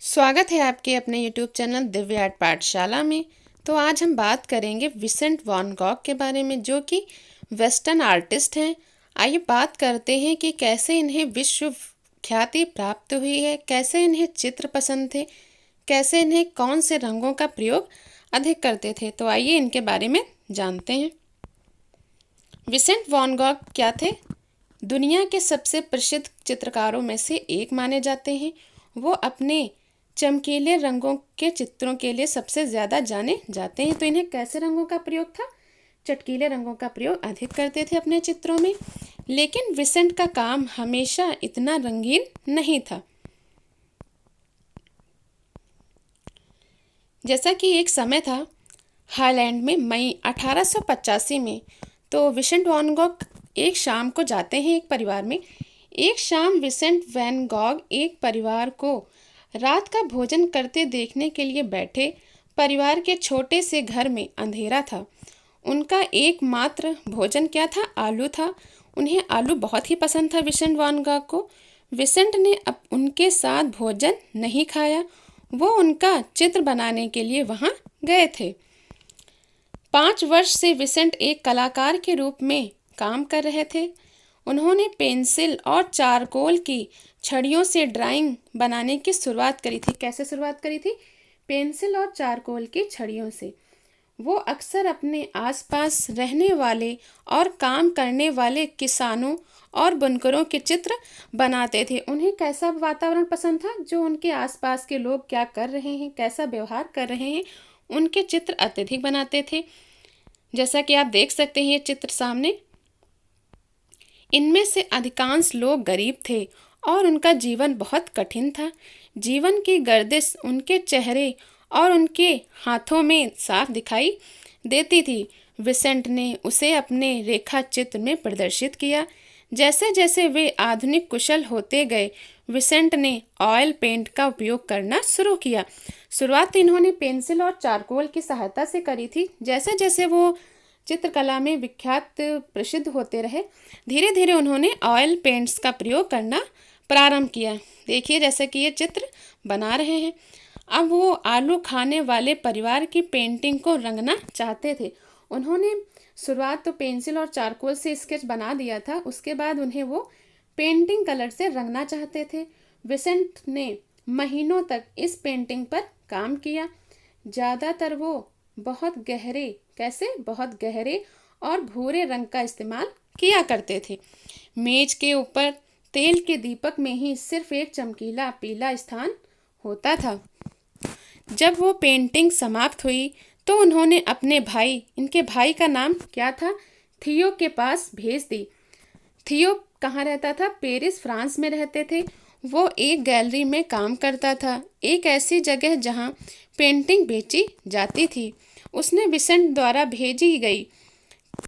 स्वागत है आपके अपने YouTube चैनल दिव्य आर्ट पाठशाला में। तो आज हम बात करेंगे विसेंट वैन गॉग के बारे में, जो कि वेस्टर्न आर्टिस्ट हैं। आइए बात करते हैं कि कैसे इन्हें विश्व ख्याति प्राप्त हुई है, कैसे इन्हें चित्र पसंद थे, कैसे इन्हें कौन से रंगों का प्रयोग अधिक करते थे। तो आइए इनके बारे में जानते हैं। विसेंट वैन गॉग क्या थे? दुनिया के सबसे प्रसिद्ध चित्रकारों में से एक माने जाते हैं। वो अपने चमकीले रंगों के चित्रों के लिए सबसे ज़्यादा जाने जाते हैं। तो इन्हें कैसे रंगों का प्रयोग था? चटकीले रंगों का प्रयोग अधिक करते थे अपने चित्रों में। लेकिन विसेंट का काम हमेशा इतना रंगीन नहीं था। जैसा कि एक समय था हालैंड में मई 1885 में, तो विसेंट वैन गॉग एक शाम को जाते हैं एक परिवार में। एक शाम विसेंट वैन गॉग एक परिवार को रात का भोजन करते देखने के लिए बैठे। परिवार के छोटे से घर में अंधेरा था। उनका एकमात्र भोजन क्या था? आलू था। उन्हें आलू बहुत ही पसंद था विसेंट वैन गॉग को। विसेंट ने अब उनके साथ भोजन नहीं खाया। वो उनका चित्र बनाने के लिए वहां गए थे। 5 वर्ष से विसेंट एक कलाकार के रूप में काम कर रहे थे। उन्होंने पेंसिल और चारकोल की छड़ियों से ड्राइंग बनाने की शुरुआत करी थी। कैसे शुरुआत करी थी? पेंसिल और चारकोल की छड़ियों से। वो अक्सर अपने आसपास रहने वाले और काम करने वाले किसानों और बुनकरों के चित्र बनाते थे। उन्हें कैसा वातावरण पसंद था? जो उनके आसपास के लोग क्या कर रहे हैं, कैसा व्यवहार कर रहे हैं, उनके चित्र अत्यधिक बनाते थे। जैसा कि आप देख सकते हैं ये चित्र सामने, इनमें से अधिकांश लोग गरीब थे और उनका जीवन बहुत कठिन था। जीवन की गर्दिश उनके चेहरे और उनके हाथों में साफ दिखाई देती थी। विसेंट ने उसे अपने रेखा चित्र में प्रदर्शित किया। जैसे जैसे वे आधुनिक कुशल होते गए, विसेंट ने ऑयल पेंट का उपयोग करना शुरू किया। शुरुआत इन्होंने पेंसिल और चारकोल की सहायता से करी थी। जैसे जैसे वो चित्रकला में विख्यात प्रसिद्ध होते रहे, धीरे धीरे उन्होंने ऑयल पेंट्स का प्रयोग करना प्रारंभ किया। देखिए जैसे कि ये चित्र बना रहे हैं। अब वो आलू खाने वाले परिवार की पेंटिंग को रंगना चाहते थे। उन्होंने शुरुआत तो पेंसिल और चारकोल से स्केच बना दिया था। उसके बाद उन्हें वो पेंटिंग कलर से रंगना चाहते थे। विसेंट ने महीनों तक इस पेंटिंग पर काम किया। ज़्यादातर वो बहुत गहरे और भूरे रंग का इस्तेमाल किया करते थे। मेज के ऊपर तेल के दीपक में ही सिर्फ एक चमकीला पीला स्थान होता था। जब वो पेंटिंग समाप्त हुई तो उन्होंने अपने भाई, इनके भाई का नाम क्या था? थियो के पास भेज दी। थियो कहाँ रहता था? पेरिस, फ्रांस में रहते थे। वो एक गैलरी में काम करता था, एक ऐसी जगह जहाँ पेंटिंग बेची जाती थी। उसने विसेंट द्वारा भेजी गई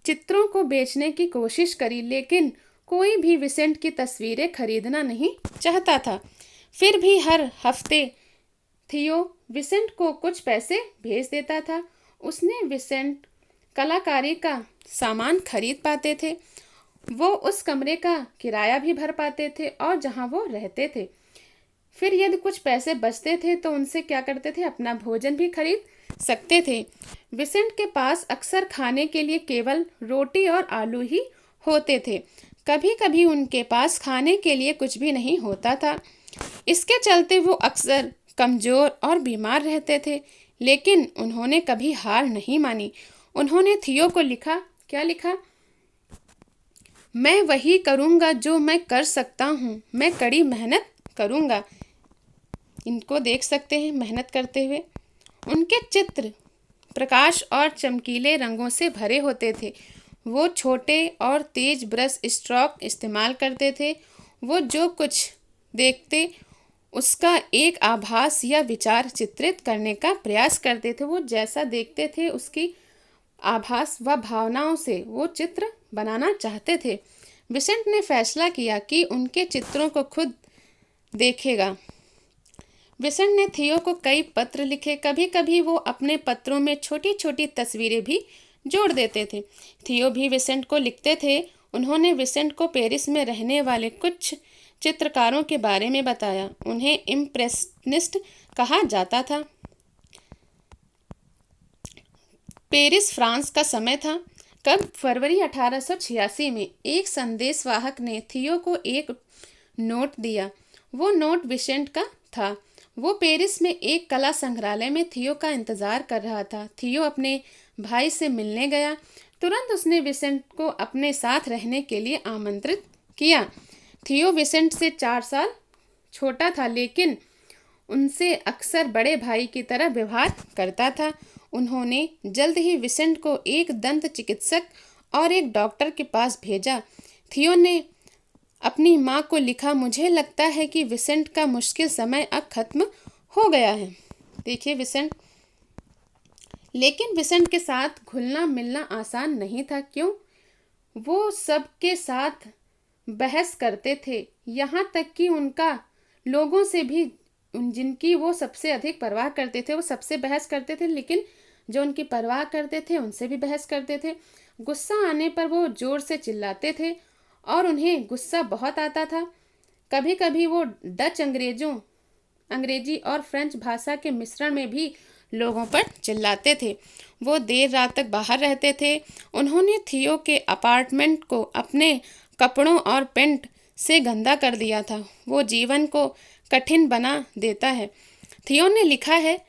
चित्रों को बेचने की कोशिश करी, लेकिन कोई भी विसेंट की तस्वीरें खरीदना नहीं चाहता था। फिर भी हर हफ्ते थियो विसेंट को कुछ पैसे भेज देता था। उसने विसेंट कलाकारी का सामान खरीद पाते थे। वो उस कमरे का किराया भी भर पाते थे और जहां वो रहते थे। फिर यदि कुछ पैसे बचते थे तो उनसे क्या करते थे? अपना भोजन भी खरीद सकते थे। विसेंट के पास अक्सर खाने के लिए केवल रोटी और आलू ही होते थे। कभी कभी उनके पास खाने के लिए कुछ भी नहीं होता था। इसके चलते वो अक्सर कमजोर और बीमार रहते थे। लेकिन उन्होंने कभी हार नहीं मानी। उन्होंने थियो को लिखा, क्या लिखा? मैं वही करूँगा जो मैं कर सकता हूँ, मैं कड़ी मेहनत करूँगा। इनको देख सकते हैं मेहनत करते हुए। उनके चित्र प्रकाश और चमकीले रंगों से भरे होते थे। वो छोटे और तेज ब्रश स्ट्रोक इस्तेमाल करते थे। वो जो कुछ देखते उसका एक आभास या विचार चित्रित करने का प्रयास करते थे। वो जैसा देखते थे उसकी आभास व भावनाओं से वो चित्र बनाना चाहते थे। विसेंट ने फैसला किया कि उनके चित्रों को खुद देखेगा। विसेंट ने थियो को कई पत्र लिखे। कभी कभी वो अपने पत्रों में छोटी छोटी तस्वीरें भी जोड़ देते थे। थियो भी विसेंट को लिखते थे। उन्होंने विसेंट को पेरिस में रहने वाले कुछ चित्रकारों के बारे में बताया। उन्हें इम्प्रेशनिस्ट कहा जाता था। पेरिस फ्रांस का समय था। कब? फरवरी 1886 में एक संदेशवाहक ने थियो को एक नोट दिया। वो नोट विसेंट का था। वो पेरिस में एक कला संग्रहालय में थियो का इंतजार कर रहा था। थियो अपने भाई से मिलने गया। तुरंत उसने विसेंट को अपने साथ रहने के लिए आमंत्रित किया। थियो विसेंट से 4 साल छोटा था, लेकिन उनसे अक्सर बड़े भाई की तरह व्यवहार करता था। उन्होंने जल्द ही विसेंट को एक दंत चिकित्सक और एक डॉक्टर के पास भेजा। थियो ने अपनी माँ को लिखा, मुझे लगता है कि विसेंट का मुश्किल समय अब खत्म हो गया है। देखिए विसेंट, लेकिन विसेंट के साथ घुलना मिलना आसान नहीं था। क्यों? वो सबके साथ बहस करते थे, यहाँ तक कि उनका लोगों से भी, जिनकी वो सबसे अधिक परवाह करते थे, वो सबसे बहस करते थे, लेकिन जो उनकी परवाह करते थे उनसे भी बहस करते थे। गुस्सा आने पर वो जोर से चिल्लाते थे और उन्हें गुस्सा बहुत आता था। कभी कभी वो डच अंग्रेजी और फ्रेंच भाषा के मिश्रण में भी लोगों पर चिल्लाते थे। वो देर रात तक बाहर रहते थे। उन्होंने थियो के अपार्टमेंट को अपने कपड़ों और पेंट से गंदा कर दिया था। वो जीवन को कठिन बना देता है। थियो ने लिखा है,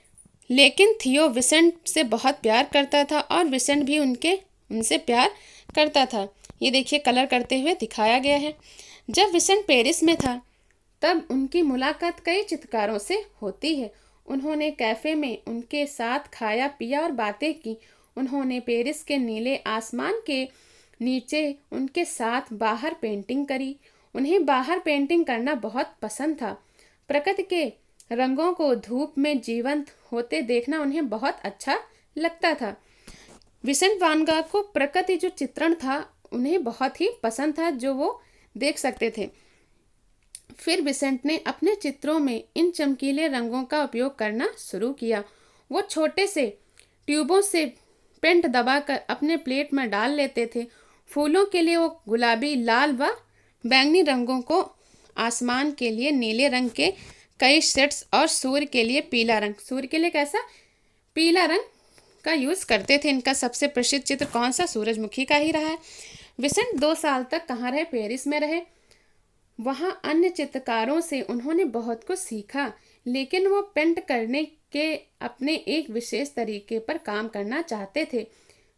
लेकिन थियो विसेंट से बहुत प्यार करता था और विसेंट भी उनसे प्यार करता था। ये देखिए कलर करते हुए दिखाया गया है। जब विसेंट पेरिस में था तब उनकी मुलाकात कई चित्रकारों से होती है। उन्होंने कैफे में उनके साथ खाया पिया और बातें की। उन्होंने पेरिस के नीले आसमान के नीचे उनके साथ बाहर पेंटिंग करी। उन्हें बाहर पेंटिंग करना बहुत पसंद था। प्रकृति के रंगों को धूप में जीवंत होते देखना उन्हें बहुत अच्छा लगता था। विसेंट वान गॉग को प्रकृति जो चित्रण था उन्हें बहुत ही पसंद था, जो वो देख सकते थे। फिर विसेंट ने अपने चित्रों में इन चमकीले रंगों का उपयोग करना शुरू किया। वो छोटे से ट्यूबों से पेंट दबाकर अपने प्लेट में डाल लेते थे। फूलों के लिए वो गुलाबी, लाल व बैंगनी रंगों को, आसमान के लिए नीले रंग के कई शेड्स और सूर्य के लिए पीला रंग, सूर्य के लिए कैसा? पीला रंग का यूज़ करते थे। इनका सबसे प्रसिद्ध चित्र कौन सा? सूरजमुखी का ही रहा है। विसेंट 2 साल तक कहाँ रहे? पेरिस में रहे। वहाँ अन्य चित्रकारों से उन्होंने बहुत कुछ सीखा, लेकिन वो पेंट करने के अपने एक विशेष तरीके पर काम करना चाहते थे।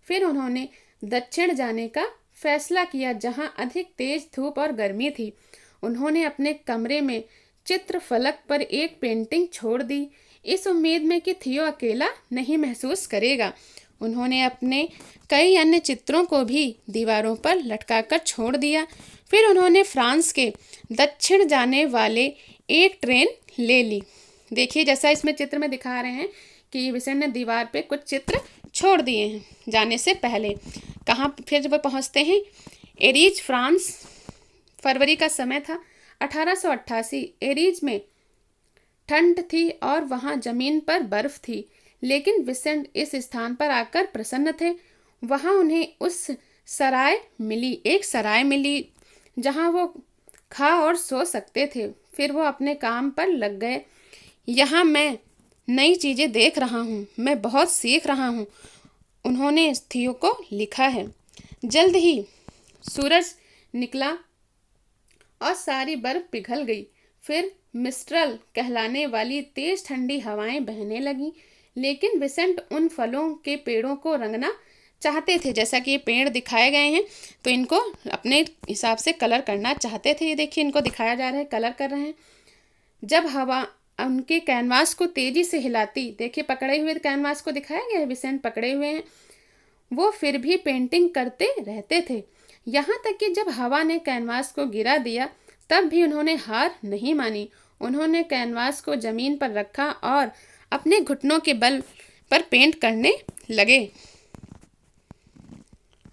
फिर उन्होंने दक्षिण जाने का फैसला किया, जहाँ अधिक तेज धूप और गर्मी थी। उन्होंने अपने कमरे में चित्र फलक पर एक पेंटिंग छोड़ दी, इस उम्मीद में कि थियो अकेला नहीं महसूस करेगा। उन्होंने अपने कई अन्य चित्रों को भी दीवारों पर लटकाकर छोड़ दिया। फिर उन्होंने फ्रांस के दक्षिण जाने वाले एक ट्रेन ले ली। देखिए जैसा इसमें चित्र में दिखा रहे हैं कि विसेंट ने दीवार पे कुछ चित्र छोड़ दिए हैं जाने से पहले। कहाँ फिर जब वो पहुँचते हैं? Aries, France. फरवरी का समय था 1888। एरीज में ठंड थी और वहाँ जमीन पर बर्फ थी, लेकिन विसेंट इस स्थान पर आकर प्रसन्न थे। वहाँ उन्हें एक सराय मिली जहाँ वो खा और सो सकते थे। फिर वो अपने काम पर लग गए। यहाँ मैं नई चीज़ें देख रहा हूँ, मैं बहुत सीख रहा हूँ, उन्होंने थियो को लिखा है। जल्द ही सूरज निकला और सारी बर्फ पिघल गई। फिर मिस्ट्रल कहलाने वाली तेज ठंडी हवाएं बहने लगीं, लेकिन विसेंट उन फलों के पेड़ों को रंगना चाहते थे। जैसा कि ये पेड़ दिखाए गए हैं, तो इनको अपने हिसाब से कलर करना चाहते थे। ये देखिए इनको दिखाया जा रहा है, कलर कर रहे हैं। जब हवा उनके कैनवास को तेजी से हिलाती, देखिए पकड़े हुए कैनवास को दिखाया गया है, विसेंट पकड़े हुए हैं, वो फिर भी पेंटिंग करते रहते थे। यहाँ तक कि जब हवा ने कैनवास को गिरा दिया, तब भी उन्होंने हार नहीं मानी। उन्होंने कैनवास को जमीन पर रखा और अपने घुटनों के बल पर पेंट करने लगे।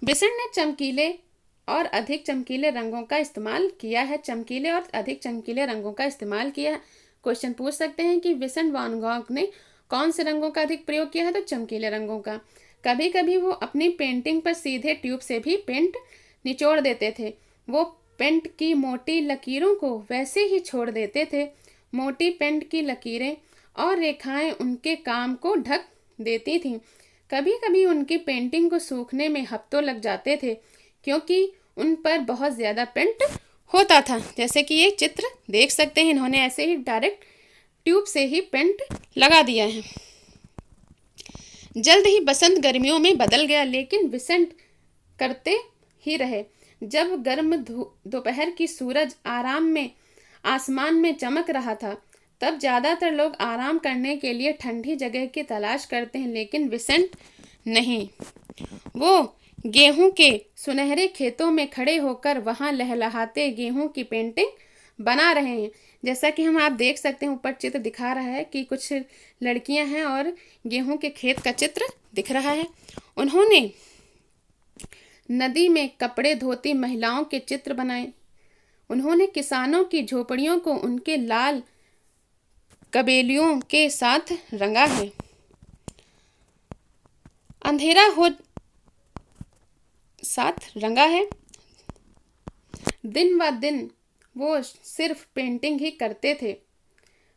विसेंट ने चमकीले और अधिक चमकीले रंगों का इस्तेमाल किया है। चमकीले और अधिक चमकीले रंगों का इस्तेमाल किया है। क्वेश्चन पूछ सकते हैं कि विसेंट वान गॉग ने कौन से रंगों का अधिक प्रयोग किया है? तो चमकीले रंगों का। कभी कभी वो अपनी पेंटिंग पर सीधे ट्यूब से भी पेंट निचोड़ देते थे। वो पेंट की मोटी लकीरों को वैसे ही छोड़ देते थे। मोटी पेंट की लकीरें और रेखाएं उनके काम को ढक देती थीं। कभी कभी उनकी पेंटिंग को सूखने में हफ्तों लग जाते थे, क्योंकि उन पर बहुत ज़्यादा पेंट होता था। जैसे कि ये चित्र देख सकते हैं, इन्होंने ऐसे ही डायरेक्ट ट्यूब से ही पेंट लगा दिया है। जल्द ही बसंत गर्मियों में बदल गया, लेकिन विसेंट करते ही रहे। जब गर्म दोपहर की सूरज आराम में आसमान में चमक रहा था, तब ज़्यादातर लोग आराम करने के लिए ठंडी जगह की तलाश करते हैं, लेकिन विसेंट नहीं। वो गेहूं के सुनहरे खेतों में खड़े होकर वहां लहलहाते गेहूं की पेंटिंग बना रहे हैं। जैसा कि हम आप देख सकते हैं, ऊपर चित्र दिखा रहा है कि कुछ लड़कियां हैं और गेहूं के खेत का चित्र दिख रहा है। उन्होंने नदी में कपड़े धोती महिलाओं के चित्र बनाए। उन्होंने किसानों की झोपड़ियों को उनके लाल कबेलियों के साथ रंगा है। अंधेरा हो साथ रंगा है। दिन व दिन वो सिर्फ पेंटिंग ही करते थे।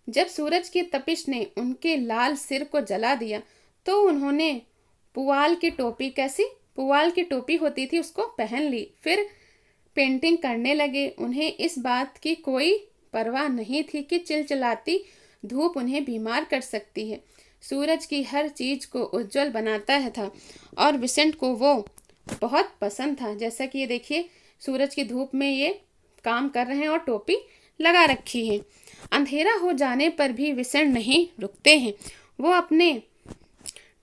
जब सूरज की तपिश ने उनके लाल सिर को जला दिया, तो उन्होंने पुआल की टोपी, कैसी पुआल की टोपी होती थी, उसको पहन ली। फिर पेंटिंग करने लगे। उन्हें इस बात की कोई परवाह नहीं थी कि चिलचिलाती धूप उन्हें बीमार कर सकती है। सूरज की हर चीज को उज्जवल बनाता है था, और विसेंट को वो बहुत पसंद था। जैसा कि ये देखिए, सूरज की धूप में ये काम कर रहे हैं और टोपी लगा रखी है। अंधेरा हो जाने पर भी विसेंट नहीं रुकते हैं। वो अपने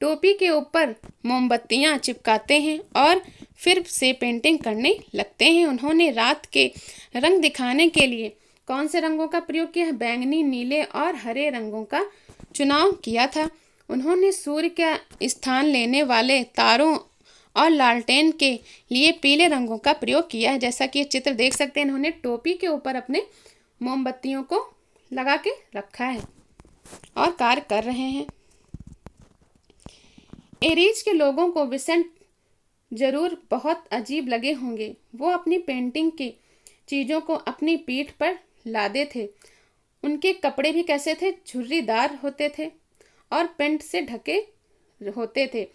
टोपी के ऊपर मोमबत्तियां चिपकाते हैं और फिर से पेंटिंग करने लगते हैं। उन्होंने रात के रंग दिखाने के लिए कौन से रंगों का प्रयोग किया है? बैंगनी, नीले और हरे रंगों का चुनाव किया था। उन्होंने सूर्य का स्थान लेने वाले तारों और लालटेन के लिए पीले रंगों का प्रयोग किया है। जैसा कि ये चित्र देख सकते हैं, इन्होंने टोपी के ऊपर अपने मोमबत्तियों को लगा के रखा है और कार्य कर रहे हैं। एरीज के लोगों को विसेंट जरूर बहुत अजीब लगे होंगे। वो अपनी पेंटिंग की चीज़ों को अपनी पीठ पर लादे थे। उनके कपड़े भी कैसे थे? झुर्रीदार होते थे और पेंट से ढके होते थे।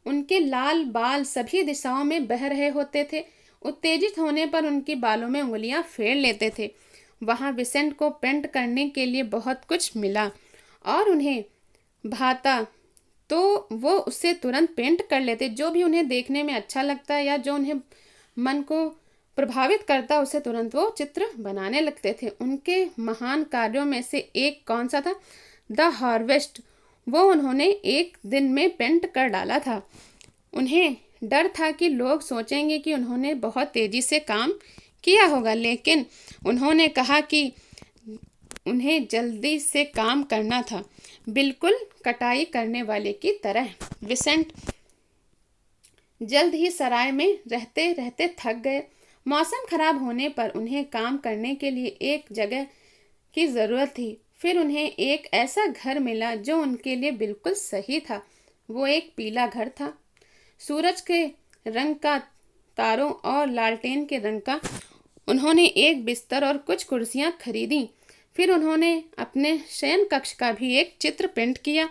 उनके लाल बाल सभी दिशाओं में बह रहे होते थे। उत्तेजित होने पर उनके बालों में उंगलियां फेर लेते थे। वहां विसेंट को पेंट करने के लिए बहुत कुछ मिला और उन्हें भाता तो वो उससे तुरंत पेंट कर लेते। जो भी उन्हें देखने में अच्छा लगता है या जो उन्हें मन को प्रभावित करता, उसे तुरंत वो चित्र बनाने लगते थे। उनके महान कार्यों में से एक कौन सा था? The harvest. वो उन्होंने एक दिन में पेंट कर डाला था। उन्हें डर था कि लोग सोचेंगे कि उन्होंने बहुत तेजी से काम किया होगा, लेकिन उन्होंने कहा कि उन्हें जल्दी से काम करना था, बिल्कुल कटाई करने वाले की तरह। विसेंट जल्द ही सराय में रहते रहते थक गए। मौसम खराब होने पर उन्हें काम करने के लिए एक जगह की ज़रूरत थी। फिर उन्हें एक ऐसा घर मिला जो उनके लिए बिल्कुल सही था। वो एक पीला घर था, सूरज के रंग का, तारों और लालटेन के रंग का। उन्होंने एक बिस्तर और कुछ कुर्सियां खरीदी। फिर उन्होंने अपने शयन कक्ष का भी एक चित्र पेंट किया।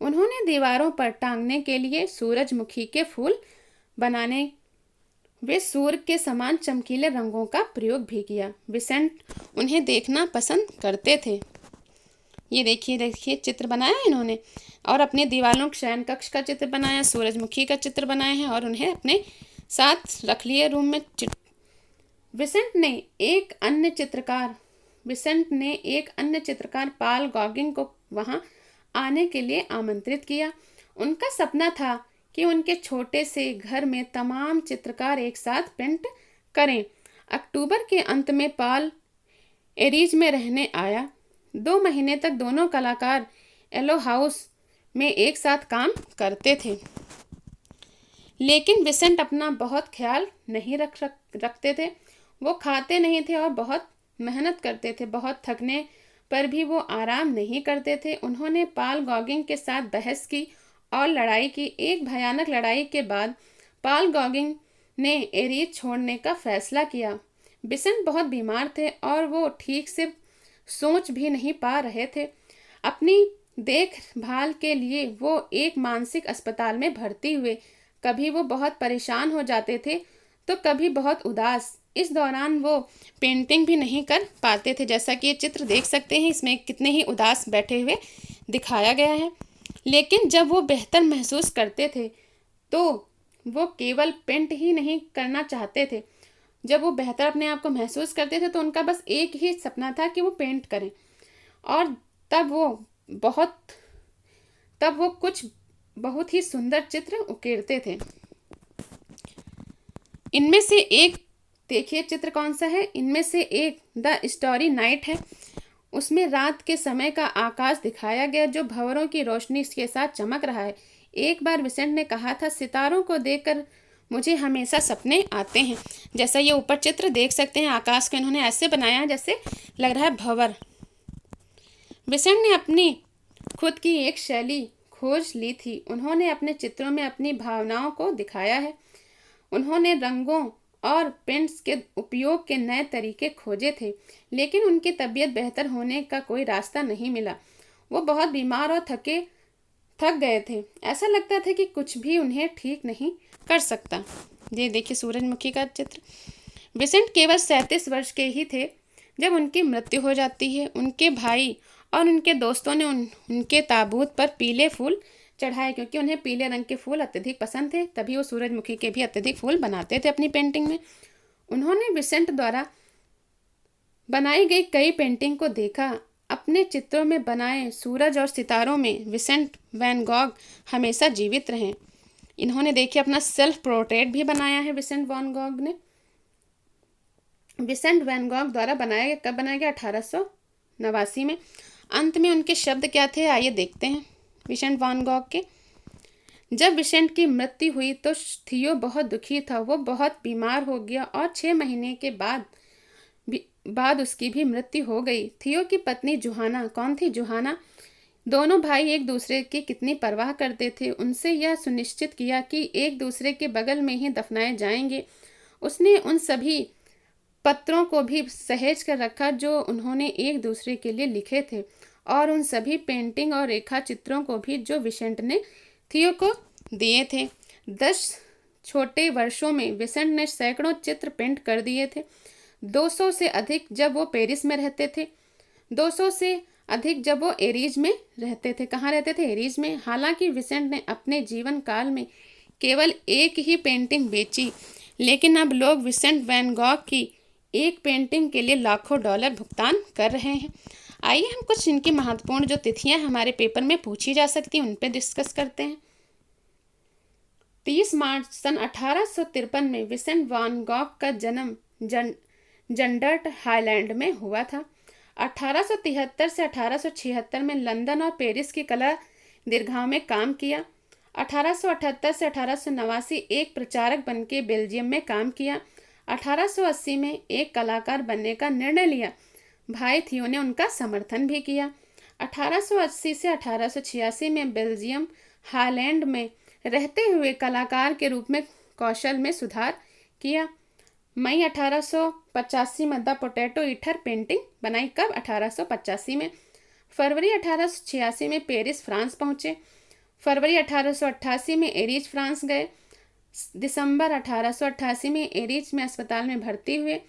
उन्होंने दीवारों पर टांगने के लिए सूरजमुखी के फूल बनाने वे सूर्य के समान चमकीले रंगों का प्रयोग भी किया। विसेंट उन्हें देखना पसंद करते थे। ये देखिए देखिए चित्र बनाया इन्होंने, और अपने दीवारों शयन कक्ष का चित्र बनाया, सूरजमुखी का चित्र बनाए हैं और उन्हें अपने साथ रख लिए रूम में। विसेंट ने एक अन्य चित्रकार पाल गॉगिंग को वहां आने के लिए आमंत्रित किया। उनका सपना था कि उनके छोटे से घर में तमाम चित्रकार एक साथ पेंट करें। अक्टूबर के अंत में पाल एरीज में रहने आया। 2 महीने तक दोनों कलाकार एलो हाउस में एक साथ काम करते थे, लेकिन विसेंट अपना बहुत ख्याल नहीं रखते थे। वो खाते नहीं थे और बहुत मेहनत करते थे। बहुत थकने पर भी वो आराम नहीं करते थे। उन्होंने पाल गॉगिंग के साथ बहस की और लड़ाई की। एक भयानक लड़ाई के बाद पाल गॉगिंग ने एरीज छोड़ने का फैसला किया। बिसेंट बहुत बीमार थे और वो ठीक से सोच भी नहीं पा रहे थे। अपनी देखभाल के लिए वो एक मानसिक अस्पताल में भर्ती हुए। कभी वो बहुत परेशान हो जाते थे तो कभी बहुत उदास। इस दौरान वो पेंटिंग भी नहीं कर पाते थे। जैसा कि ये चित्र देख सकते हैं, इसमें कितने ही उदास बैठे हुए दिखाया गया है। लेकिन जब वो बेहतर महसूस करते थे तो वो केवल पेंट ही नहीं करना चाहते थे। जब वो बेहतर अपने आप को महसूस करते थे तो उनका बस एक ही सपना था कि वो पेंट करें। और तब बहुत वो कुछ बहुत ही सुंदर चित्र उकेरते थे। इनमें से एक देखिए चित्र कौन सा है। इनमें से एक द स्टोरी नाइट है। उसमें रात के समय का आकाश दिखाया गया जो भंवरों की रोशनी के साथ चमक रहा है। एक बार विसेंट ने कहा था, सितारों को देखकर मुझे हमेशा सपने आते हैं। जैसा ये ऊपर चित्र देख सकते हैं, आकाश को इन्होंने ऐसे बनाया जैसे लग रहा है भंवर। विसेंट ने अपनी खुद की एक शैली खोज ली थी। उन्होंने अपने चित्रों में अपनी भावनाओं को दिखाया है। उन्होंने रंगों और पेंट्स के उपयोग के नए तरीके खोजे थे, लेकिन उनकी तबीयत बेहतर होने का कोई रास्ता नहीं मिला। वो बहुत बीमार और थक गए थे। ऐसा लगता था कि कुछ भी उन्हें ठीक नहीं कर सकता। ये देखिए सूरजमुखी का चित्र। विसेंट केवल 37 वर्ष के ही थे जब उनकी मृत्यु हो जाती है। उनके भाई और उनके दोस्तों ने उनके ताबूत पर पीले फूल चढ़ाए, क्योंकि उन्हें पीले रंग के फूल अत्यधिक पसंद थे। तभी वो सूरजमुखी के भी अत्यधिक फूल बनाते थे अपनी पेंटिंग में। उन्होंने विसेंट द्वारा बनाई गई कई पेंटिंग को देखा। अपने चित्रों में बनाए सूरज और सितारों में विसेंट वैन गॉग हमेशा जीवित रहे। इन्होंने देखिए अपना सेल्फ पोर्ट्रेट भी बनाया है विसेंट वैन गॉग ने। विसेंट वैन गॉग द्वारा बनाया गया, कब बनाया गया? 1889 में। अंत में उनके शब्द क्या थे, आइए देखते हैं विसेंट वैन गॉग के। जब विसेंट की मृत्यु हुई तो थियो बहुत दुखी था। वो बहुत बीमार हो गया और 6 महीने के बाद उसकी भी मृत्यु हो गई। थियो की पत्नी जोहाना, कौन थी जोहाना? दोनों भाई एक दूसरे की कितनी परवाह करते थे। उनसे यह सुनिश्चित किया कि एक दूसरे के बगल में ही दफनाए जाएंगे। उसने उन सभी पत्रों को भी सहेज कर रखा जो उन्होंने एक दूसरे के लिए लिखे थे, और उन सभी पेंटिंग और रेखा चित्रों को भी जो विसेंट ने थियो को दिए थे। 10 छोटे वर्षों में विसेंट ने सैकड़ों चित्र पेंट कर दिए थे। 200 से अधिक जब वो पेरिस में रहते थे। 200 से अधिक जब वो एरीज में रहते थे। कहाँ रहते थे? एरीज में। हालांकि विसेंट ने अपने जीवन काल में केवल एक ही पेंटिंग बेची, लेकिन अब लोग विसेंट वैन गॉग की एक पेंटिंग के लिए लाखों डॉलर भुगतान कर रहे हैं। आइए हम कुछ इनकी महत्वपूर्ण जो तिथियां हमारे पेपर में पूछी जा सकती हैं उन पे डिस्कस करते हैं। 30 मार्च सन 1853 में विसेंट वैन गॉग का जन्म जंडर्ट हाईलैंड में हुआ था। 1873 से 1876 में लंदन और पेरिस की कला दीर्घाओं में काम किया। 1878 से 1889 एक प्रचारक बनके बेल्जियम में काम किया। 1880 में एक कलाकार बनने का निर्णय लिया। भाई थियो ने उनका समर्थन भी किया। 1880 से 1886 में बेल्जियम हाईलैंड में रहते हुए कलाकार के रूप में कौशल में सुधार किया। मई 1885 में द पोटैटो ईटर पेंटिंग बनाई। कब? 1885 में। फरवरी 1886 में पेरिस फ्रांस पहुंचे। फरवरी 1888 में एरीज फ्रांस गए। दिसंबर 1888 में एरीज में अस्पताल में भर्ती हुए।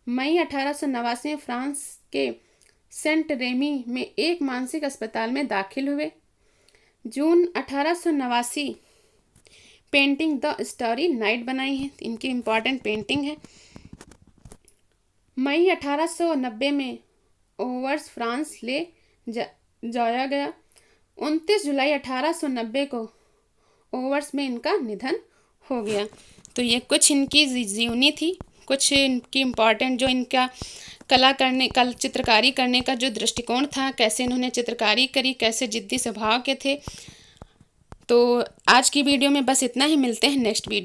मई 1889 में फ्रांस के सेंट रेमी में एक मानसिक अस्पताल में दाखिल हुए। जून 1889 पेंटिंग द स्टोरी नाइट बनाई है। इनकी इम्पॉर्टेंट पेंटिंग है। मई 1890 में ओवर्स फ्रांस ले जाया गया। 29 जुलाई 1890 को ओवर्स में इनका निधन हो गया। तो ये कुछ इनकी जीवनी थी, कुछ इनकी इम्पॉर्टेंट जो इनका चित्रकारी करने का जो दृष्टिकोण था, कैसे इन्होंने चित्रकारी करी, कैसे जिद्दी स्वभाव के थे। तो आज की वीडियो में बस इतना ही। मिलते हैं नेक्स्ट वीडियो।